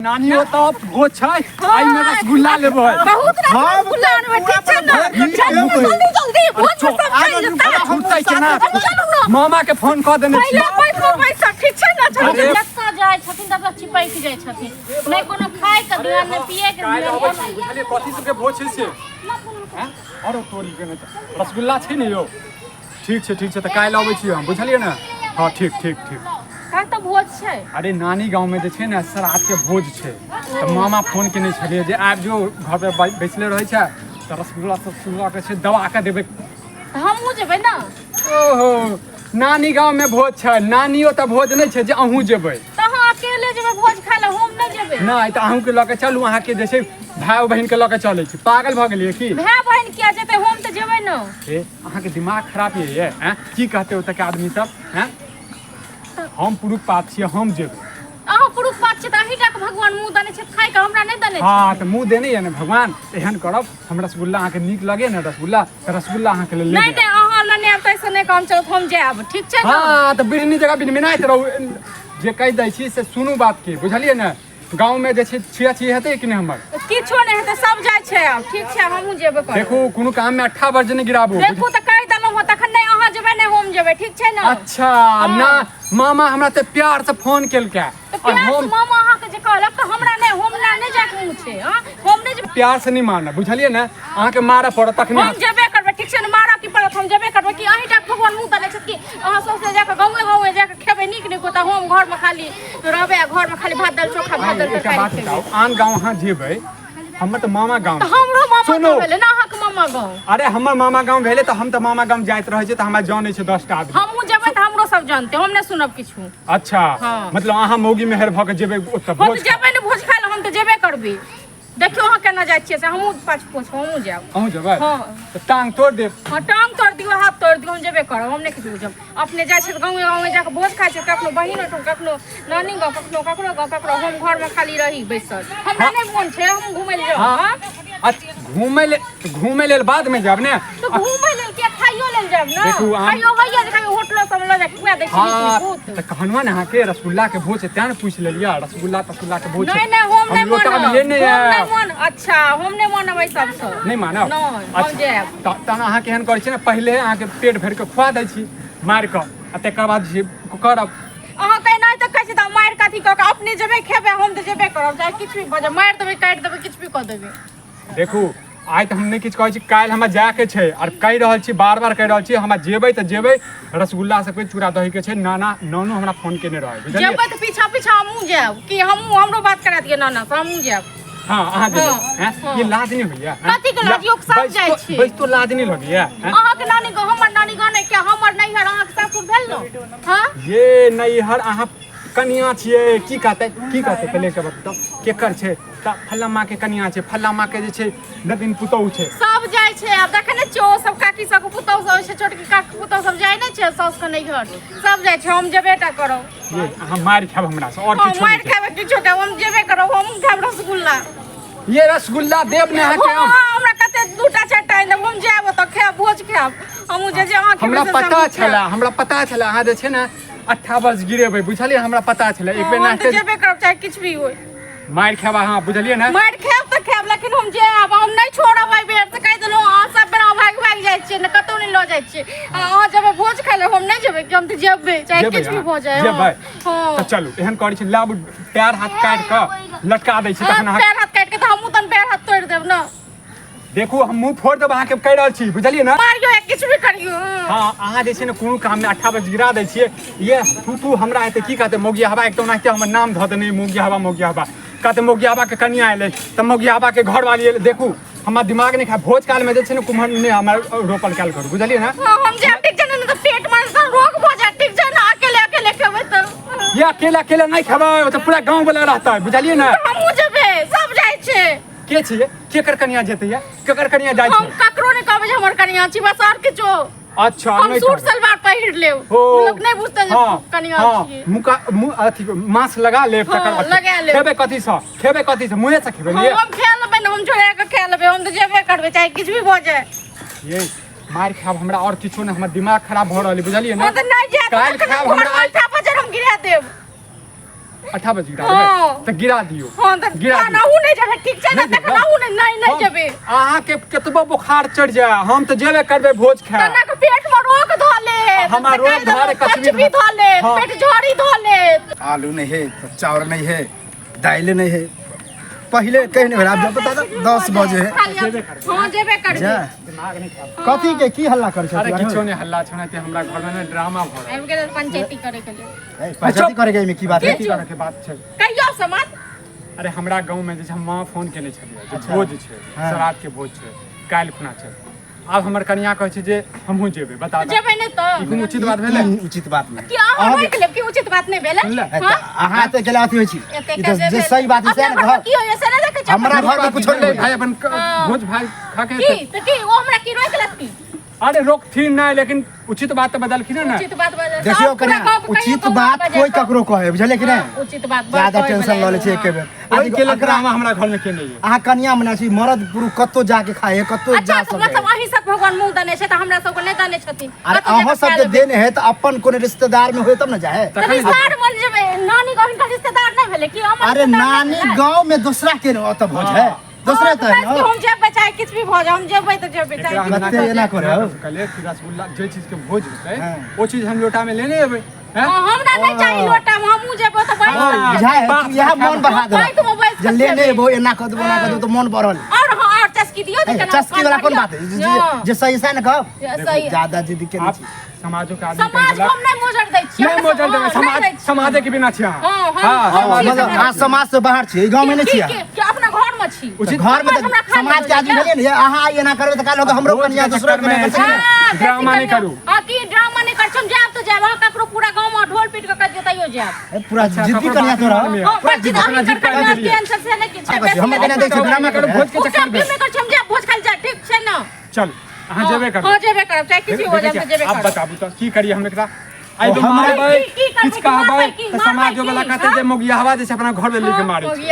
नानी हो तो भोज छै आई में रसगुल्ला लेबै बहुत रसगुल्ला आनबै ठीक छै न जल्दी जल्दी भोज में सब खाइ लेता छूटै के ना मामा के फोन क देने छी पहिले पैसा ठीक छै न जल्दी लक्का जाय छथिन तब चिपैक जाय छथिन नै कोनो खाय के दिया नै पिए के दिया बुझलिए कथि सब के भोज छै से हैं और तोरी के रसगुल्ला छै ने यौ ठीक छै त काल्हि आबै छी हम बुझलिए न हां ठीक का त भोज छै अरे नानी गांव में जे छै ने श्राद्ध के भोज छै त मामा फोन केने छलिए जे आबि जो घर पे बैसले रहै छै त रसगुल्ला सब सुनला के छै दबा के देबै हमहू जेबै न ओहो नानी गांव में भोज छै नानियो त भोज नै छै जे अहूँ जेबै त हम अकेले जेबै भोज खाय ले हम नै जेबै नै त अहूँ के ल के चलू अहाँ के जे छै भाई बहन के ल के चलै छी पागल भ गेलिए की भाई बहन किया जेतै हम त जेबै न ए अहाँ के दिमाग खराब ये हैं की कहते हो तक आदमी सब हैं हम पुरुष पात छियै हम जेबै अहाँ पुरुष पात छै त अहीटा के भगवान मुंह देने छै खाय के हमरा नै देने छै हां त मुंह देने ये ने भगवान एहन करब हम रसगुल्ला अहाँ के नीक लगे ने रसगुल्ला त रसगुल्ला अहाँ के ले नै नै अहाँ ल नै आब तैसे नै काम चलत हम जायब ठीक छै न हां त बिरनी जगह बिनमिनाइत रहू जे कहि दै छी से सुनू बात के बुझलिए ने गांव में जे छै छिया हेतै कि नै हमर किछो नै हेतै सब जाय छै अब ठीक छै हमहू जेबै कर देखो कोनो काम में 18 वर्ष नै गिराबू देखू त कहि देलौ ह तखन नै अहाँ जेबै नै हम जेबै ठीक छै न अच्छा ना मामा हमरा ते प्यार से फोन केलकै और हम मामा अहाँ के जे कहलक त हमरा नै हम नै जाके मुंह छै हां हम नै जेबै प्यार से नहीं मारना बुझलिए ना अहाँ के मारा पड़त तखनी हम जेबै करबै ठीक छै न मारा की पड़त हम जेबै करबै कि अहीटा भगवान मुंह देने छै कि अहाँ सबसे जाके गांवे जाके खेबै नीक नीक त हम घर में खाली रहबै घर में खाली भात दाल चोखा भात दाल तरकारी आन गांव अहाँ जेबै हमर त मामा गांव हमरो मामा गांव भेलै ना अहाँ के मामा गांव अरे हमर मामा गांव भेलै त हम त मामा गांव जाइत रहै छै त हमरा जानै छै 10 टा आदमी हमहू जेबै त हमरो सब जानते हम नै सुनब किछु अच्छा मतलब अहाँ मौगी मेहर भ के जेबै ओत भोज जेबै न भोज खाय ल हम त जेबै करबै देखियो अहाँ केना जाय छियै से हमहू पाछ पोछ हमहू जाब अहूँ जेबै हां त टांग तोड़ देब हां टांग तोड़ दियो हाथ तोड़ दियो हम जेबै करब हम नै किछु बुझब अपने जाय छै गांवे जाके भोज खाय छै कखनो बहिन ओठ कखनो नानी गांव कखनो ककरो हम घर में खाली रही बैसल हमरा नै मोन छै हम घुमै ले जाब हां अच्छा घूमे लेल बाद में जाब ने तो घुमै लेल के खाइयो लेल जाब ना देखू खाइयो होइया जे कहियो होटलो सब ल जाके खुआ दै छी बहुत त कहनवा ने अहाँ के रसगुल्ला के भोज तें न पूछ लेलिया रसगुल्ला के भोज नै नै हम नै मानब मन अच्छा हम नै मानब ई सब से नहीं मानब हम जाब तहन अहाँ केहन करै छी ने पहिले अहाँ के पेट भर के खुआ दै छी मार के आ तकर बाद जे करब अहाँ कहीं नहीं तो कहै छी त मार के अथी क के अपने जेबै खेबै हम त जेबै करब चाहे किछ भी भ जाय मार देबै काट देबै किछ भी क देबै देखू आइ त हम नहीं किछ कहै छी काल्हि हमरा जाय के छै और कहि रहल छी बार कहि रहल छी हमरा जेबै त जेबै रसगुल्ला सब के चूड़ा दही के छै नानू हमरा फोन केने रहे बुझलिए जेबै त पीछा हमहू जाब कि हमरो बात करा दिए नाना से हमहू जाब हां अहाँ जेबै हैं ये लाज नहीं होइया कथि के लाज योग सब जाय छी बस तो लाज नहीं लगैया अहाँ के नानी को हमर नानी गांव नै के हमर नैहर अहाँ के सासुर भेल न हां ये नैहर अहाँ कनिया छियै की कहते पहले के बताओ केकर छै त फल्ला के कनिया छै फल्ला के जे छै नदिन पुतौ छै सब जाय छै अब देखे नै छो सब काकी सब पुतौ सब छै छोटकी काकी पुतौ सब जाय नै छै सास के नैहर सब जाय छै हम जेबेटा करब ये अहाँ मार खाब हमरा से और किछो मार खाब किछो के हम जेबे करब हम खाब रसगुल्ला ये रसगुल्ला देब ने अहाँ के हमरा कते दूटा चारटा देब हम जाब त खाब भोज खाब हमहू जे अहाँ के हमरा पता छला अहाँ जे छै ने 18 वर्ष गिरेबै बुझलिए हमरा पता छला एक बेर नाश्ते जेबे करब चाहे किछ भी होय मार खाबा हां बुझलिए ना मार खाब त खाब लेकिन हम जाब हम नै छोड़ब आई बेर त कहि देलौ अहाँ सब बेर भाग जाय छियै न कतौ नै ल जाय छियै अहाँ जेबै भोज खाय ले हम नै जेबै कि हम त जेबै चाहे किछ भी भ जाय जेबै हां त चलू एहन करै छी लाब पैर हाथ काट के लटका दै छी तखन अहाँ पैर हाथ काट के त हमहू तन पैर हाथ तोड़ देब न देखू हम मुंह फोड़ देब अहाँ के कहि रहल छी बुझलिए ना मारियो किछ भी करियो हां अहाँ जे छै ने कोनो काम में 18 वर्ष गिरा दै छियै ये तू हमरा एते की कहते मोगिया हवा एकदम नाते हमर नाम ध देने मोगिया हवा कहते मोगिया हवा के कन्या एले त मोगिया हवा के घर वाली एले देखू हमरा दिमाग नहीं खा भोज काल में जे छै ने कुम्हर ने हमर रोपल काल करू बुझलिए ना हम जे ठीक छै न त पेट में रोग भ जाय ठीक छै ना अकेले खेबै त ये अकेला नहीं खेबै त पूरा गांव वाला रहता है बुझलिए ना हमहू जेबै सब जाय छै के छिए केकर कन्या जेतै या केकर कन्या जाय छै हम ककरो नै कहबै जे हमर कन्या छी बस और किछो अच्छा हम सूट सलवार पहिर लेब लोग नै बुझतै जे कन्या छी मुका अथी मांस लगा लेब तकर खेबै कथि से मुंहे से खेबै हम खा लेबै न हम जोड़ा के खा लेबै हम त जेबे करबै चाहे किछ भी भ जाय ये मार खाब हमरा और किछो नै हमर दिमाग खराब भ रहल बुझलिए ना त नै जाय काल खाब हमरा अल्टा बजर हम गिरा देब 8 बजे गिरा हाँ। तो गिरा दियो हां त गिरा दियो। नाहू नहीं जाबे ठीक छै ना नहीं जेबै। नाहू नहीं जेबे अहाँ के केतबो बुखार चढ़ जाए हम तो जेबे करबे भोज खाए तना के पेट में रोग धोले हमार रोग धरे कचबी भी धोले हाँ। पेट झड़ी धोले आलू नहीं है तो चावल नहीं है दाल नहीं है पहले कहने वाला अब बता दो 10 बजे है हां जेबे करबे जा दिमाग नहीं खराब कथी के की हल्ला कर अरे किछो नहीं हल्ला छोड़ते हमरा घर में ना ड्रामा भ रहा आबि गेल पंचायती करे के लिए पंचायती करे के में की बात है है की बात छै कहियो समाज अरे हमरा गांव में जे मां फोन केने छलिए जे भोज छै हाँ। श्राद्ध के भोज छै काल्हि खुना छै अब हमर कन्या कहै छै जे हमहू जेबै बता दे जेबे नहीं तो ई कोनो उचित बात भेलै उचित बात नहीं कि अहाँ नहीं के की उचित बात नहीं भेले सुनले? हां अहाँ तो गेला अथी होई छी एते ई तो कैसे जे सही बात है अपना ना घर की होय से ना देखे छै हमरा घर में कुछ नहीं भाई अपन भोज भाई खा के की तो की वो हमरा की रोक लती अरे रोक थी नहीं लेकिन उचित बात तो बदल की ना उचित बात बजे देखियो कन्या उचित बात कोई ककरो कहे बुझले कि नहीं उचित बात ज्यादा टेंशन ल ले छै एक बेर ओइ के लिए ड्रामा हमरा घर में के नहीं है अहाँ कन्या मना छी मरद पुरुष कत्तो जाके खाए कत्तो अच्छा जा तो सके मतलब अहीं सब भगवान मुंह दने छै त हमरा सब को नहीं दने छथिन अरे अहाँ सबके देन है तो अपन कोन रिश्तेदार में होय तब न जाए रिश्तेदार मन जेबे नानी गाँव का रिश्तेदार नहीं भेले कि हम अरे नानी गांव में दूसरा के न तो भोज है दूसरा तो है हम जेबे चाहे किछ भी भोज हम जेबे तो जेबे चाहे एकरा हम बत्ते ना एना करे हो। कले रसगुल्ला जे चीज के भोज होतै हाँ। वो चीज हम लोटा में लेने एबै हैं हमरा नहीं चाहिए लोटा में हमहू जेबे तो भाई हाँ। बुझाए यह मन बढ़ा दे भाई तुम मोबाइल जे लेने वो एना कर दो ना कर दो तो मन बढ़ल और हां और चस्की दियो ए, चस्की वाला कौन बात है जे सही से न कहो सही ज्यादा जिद के आप समाजो के आदमी समाज को हम नहीं मोजर दै छी नहीं मोजर देबै समाज समाज के बिना छी अहाँ मतलब आ समाज से बाहर छी गांव में नहीं छी कि अपना घर में छी उचित घर में समाज के आदमी भेलिए ने अहाँ एना करबे त काल हमरो कन्या दूसरा के नहीं कर ड्रामा नहीं करू हां की ड्रामा नहीं कर हम जाब तो जाब ककरो पूरा गांव में ढोल पीट के कर देतैयो जाब पूरा जिद्दी कन्या तो रहो हां पर जिद अपना जिद कर टेंशन से नहीं किछ हम कन्या देख ड्रामा करो भोज के चक्कर में में कर हम जाब भोज खाल जा ठीक छै ना चल अहाँ जेबे कर हां जेबे करब चाहे किसी हो जाए तो जेबे आप करब बताबू तो की करिए हम एकरा आई तो हमरा- मारबै की करबै, किछ कहबै की तो मारबै, समाज की, वाला कहते जे मोगियावा जैसे अपना घर में लेके मारे छै।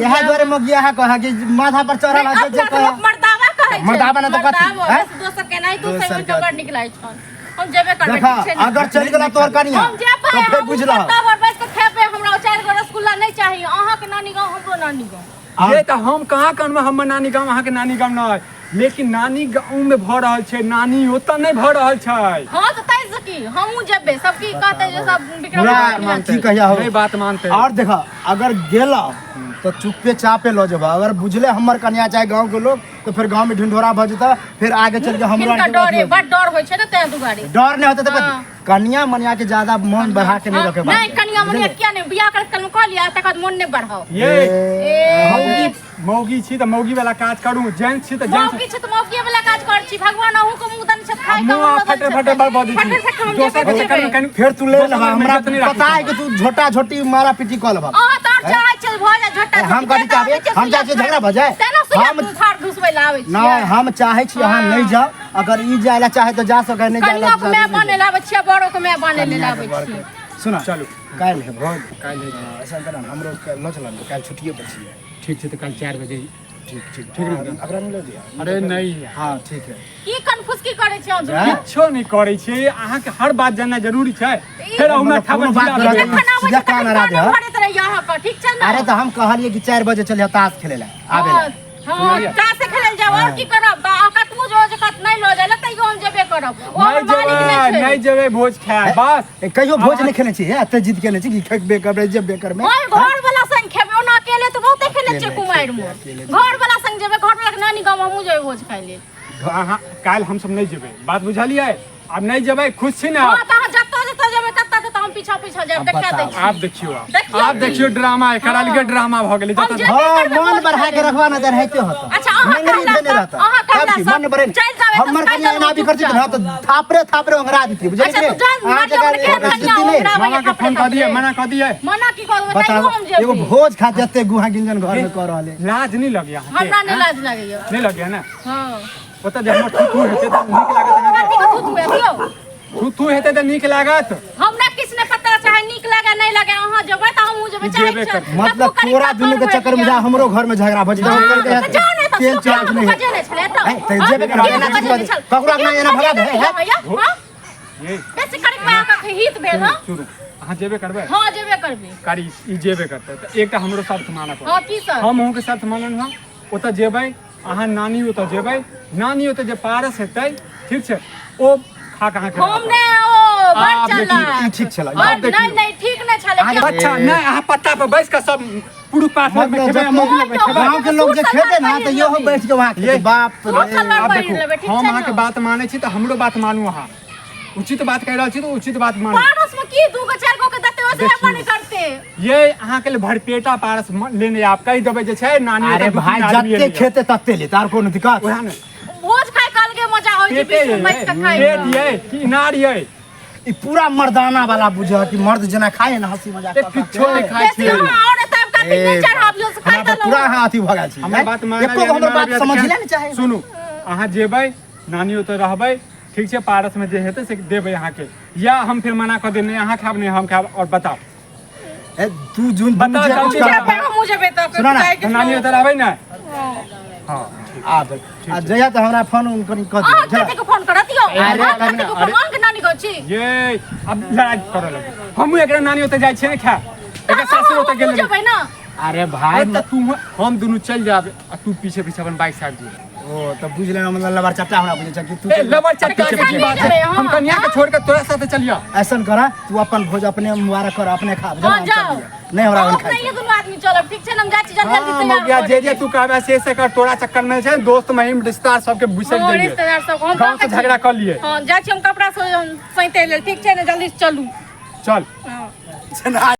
यह द्वारे मगिया है कहा कि माथा पर चढ़ल है जे कहा मर्दावा कहै छै मर्दावा ना तो कथी, हैं? दोसर के नहीं तू दोसर से के- जबर निकलै छ हम जेबे करबै देखा ठीक छै ना? अगर चल गेला तोहर कन्या हम जेबै तो फिर बुझला तब बैठ के खेबै हमरा 4 गो रसगुल्ला नहीं चाहिए अहाँ के नानी गांव हमरो नानी गांव ये तो हम कहाँ कहूँ हम नानी गाँव अहाँ के नानी गाँव न लेकिन नानी गाँव में भ रहल छै नानी ओतऽ नहीं भ रहल छै हां तो तै सकी हमहू जेबै सब की कहते जे सब विक्रम पूरा भगवान की कहिया हो नहीं बात मानते और देखा अगर गेला तो चुपे चापे लो जब अगर बुझले हमर कन्या चाहे गांव के लोग तो फिर गांव में ढिंढोरा भ जता फिर आगे चल के हमरा हिनका डर है बड़ डर होय छै ना तै दुआरे डर नहीं होता तो हाँ। कन्या मनिया के ज्यादा मन बढ़ा के नहीं रखे नहीं कनिया मनिया किया नहीं बियाह कर कल कह लिया तक मन नहीं बढ़ाओ ये ए मौगी छी तो मौगी वाला काज करू जेंट्स छी तो जेंट्स मौकी छ त मौकी वाला काज कर छी भगवान अहू को मुंह दन से खाए का मुँह फटे फटे बर्बादी छी दोसर के चक्कर में कहीं फिर तू ले दोसर लबा में हमरा इज्जत नहीं राखी पता है कि तू झोटा झोटी मारा पीटी कर लबा आ तार चाहे चल भ जा झट्टा हम कथी चाहबे? हम चाहै छियै झगड़ा भऽ जाय? हम हम थार घुसबै ला आबै छी नहीं हम चाहे छी अहाँ नहीं जाओ अगर ई जाय ला चाहे तो जा सके नहीं जाय कनिया को मैं ला बने लाबै छी बड़ो को मैं बने ले लाबै छी सुना चलू काल है भोज काल ऐसा करना हमरो लो चलन तो काल छुट्टिए पर छी ठीक छै तो कल 4 बजे ठीक ठीक ठीक अगर नहीं लो दिया अरे नहीं हां ठीक है की कन्फ्यूज की करै छी हम हैं? किछो नहीं करे छी अहाँ के हर बात जानना जरूरी छै फिर हम ठाकुर कोनो बात जिला नहीं। में सीधा कान हरा दे, हाँ? यहाँ पर ठीक छै ना अरे तो हम कहलिए कि 4 बजे चलिए ताश खेले ला आबे ला हां का से खेलल जाओ और की करब त कतमु जो जे कत नहीं लो जाय तैयो हम जेबे करब ओ हमर मालिक नहीं छै नहीं जेबै भोज खाए बस कहियो भोज नहीं खेले छी एते जिद केने छी कि खेबे करबे जेबे करबे ओए घर वाला संग खेबे ओना अकेले तो बहुते खेले छै कुमार में घर वाला संग जेबे घर वाला के नानी गांव हमहू जेबे भोज खाइ ले अहाँ काल हम सब नहीं जेबै बात बुझलियै अब नहीं जेबै खुश छी ना हां त जत्ता जत्ता जेबे तत्ता तत्ता हम पीछा पीछा जेब देखा दै छी आप देखियो देखियो। आप देखियो ड्रामा है कराल के ड्रामा भ गेलै हम जत जे- हां मन बढ़ा के रखवा ना देर हेते होता अच्छा, अहाँ मंगरी कहला देने सब- रहता अहाँ कहला सब चीज सब मन बरे चल जावे तो हमर खाइ कन्या जावे एना भी करती चुपचाप। ना तो थापरे ओंगरा देती बुझलिए अच्छा, तो जान, अहाँ मारियो जगह के कन्या स्थिति नहीं ओंघरा मामा के फोन कर दिए मना कर दिए मना की करबे बताओ तैयो हम जेबे एगो भोज खा जते गुहा गिंजन घर में कर रहले लाज नहीं लगे अहाँ के हमरा नहीं लाज लागैया नहीं लगे ना हां ओतऽ जे हमर थू हेतै त नीक लागत अहाँ कथी के थूत में दियो थू हेतै त नीक लागत हमरा किछ ने पता चाहे नीक लागे नहीं लागे अहाँ जेबै त हमहू जेबै जेबे चाहे कर। मतलब तोरा दुनू के चक्कर में जा हमरो घर में झगड़ा भज जाओ कर दे तेल चार्ज नहीं है है, तो जेबे कर एना चीज कर ककरो अपना एना भगा दे है ये बेसी करी में आका के हित भेल हां शुरू अहाँ जेबे करबै हाँ जेबे करबे कारी ई जेबे करतै तऽ एकटा हमरो शर्त मानऽ पड़त हाँ की सर हम अहूँके शर्त मानल हँ ओतऽ जेबै अहाँ नानी ओतऽ जेबै नानी ओतऽ जे पारस हेतै ठीक छै ओ खा कऽ अहाँके हम ने ओ बड़ आब देखियौ, चला ई ठीक छला आब देखियौ। नहीं नहीं ठीक नहीं छले अहाँ अच्छा नहीं अहाँ पत्ता पर बैस कऽ सब पुरुष पाठ में मतलब खेबै मोगी में खेबै गांव के लोग जे खेते ना तो यो बैठ के वहां ये बाप हम सलवार आब पहिर लेबै, देखू ठीक हम छै अहाँके ने? बात मानै छी तऽ हमरो बात मानू अहाँ उचित बात कहि रहल छी तऽ उचित बात मानू पारस में की दू गो चार गो के देते वैसे देखियौ। अपन करते ये अहाँके लिए भरपेटा पारस लेने आप कहि देबै जे छै नानी अरे ओतऽ दू भाई तीन आदमी जत्ते एलियै। खेते तत्ते ले तार कोनो दिक्कत ओएह ने भोज खाए काल के मजा होय छै पेटे बीच में बैठ के खाए पेट ये कि इनार ये ई पूरा मर्दाना वाला बुझ कि मर्द जना खाए ना हंसी मजाक एक किछो नहीं खाइ बेसी छी हम और तब का तीन चार हाबियो से खाए हमरा तो पूरा अहाँ अथी भऽ गेल छी हमरा बात मानल एको गो हमर बात समझले ने चाहे सुनू अहाँ जेबै नानी ओतऽ रहबै ठीक छै पारस में जे हेतै से देबै अहाँके या हम फिर मना कऽ देब नहीं अहाँ खायब नहीं हम खायब और बताओ ए तू जुन बताओ दुनू जल्दी जे बताओ। पे हम जेबे त सुनो ना, नानी ओतऽ रहबै ने हाँ आब आ जया त हमरा फोन उन करी क आ दे कते को फोन करत यो अरे, आ कते को फोन के नानी को छी ये अब लड़ाई करऽ लगे हमहूँ एकरा नानी ओतऽ जाइ छियै ने खाय एकर सासुर ओतऽ गेल जेबै ना अरे भाई भाई त तू हम दुनू चल जाब आ तू पीछे पीछे अपन बाइक से आबि जाइए ओ त बुझ ले मतलब लबर चट्टा हमरा बुझे छ कि तू ए लबर चट्टा पीछे के की पीछे बात चले, है हाँ, हम कन्या के छोड़ के तोरा साथे चलिया ऐसन करा तू अपन भोज अपने मुबारक कर अपने खा हां जाओ नहीं हमरा हम खाई नहीं दुनू आदमी चलब ठीक छै ना हम जाइ छी जल्दी हाँ, जल्दी मौगिया जे जे तू कहबे से कर तोरा चक्कर में छै दोस्त महिम रिश्तेदार सबके बिसर हाँ, जाइए रिश्तेदार सब हम गाँव से झगड़ा कर लिए हां जाइ छी हम कपड़ा सहिते लेल ठीक छै ना जल्दी चलू चल हाँ। जना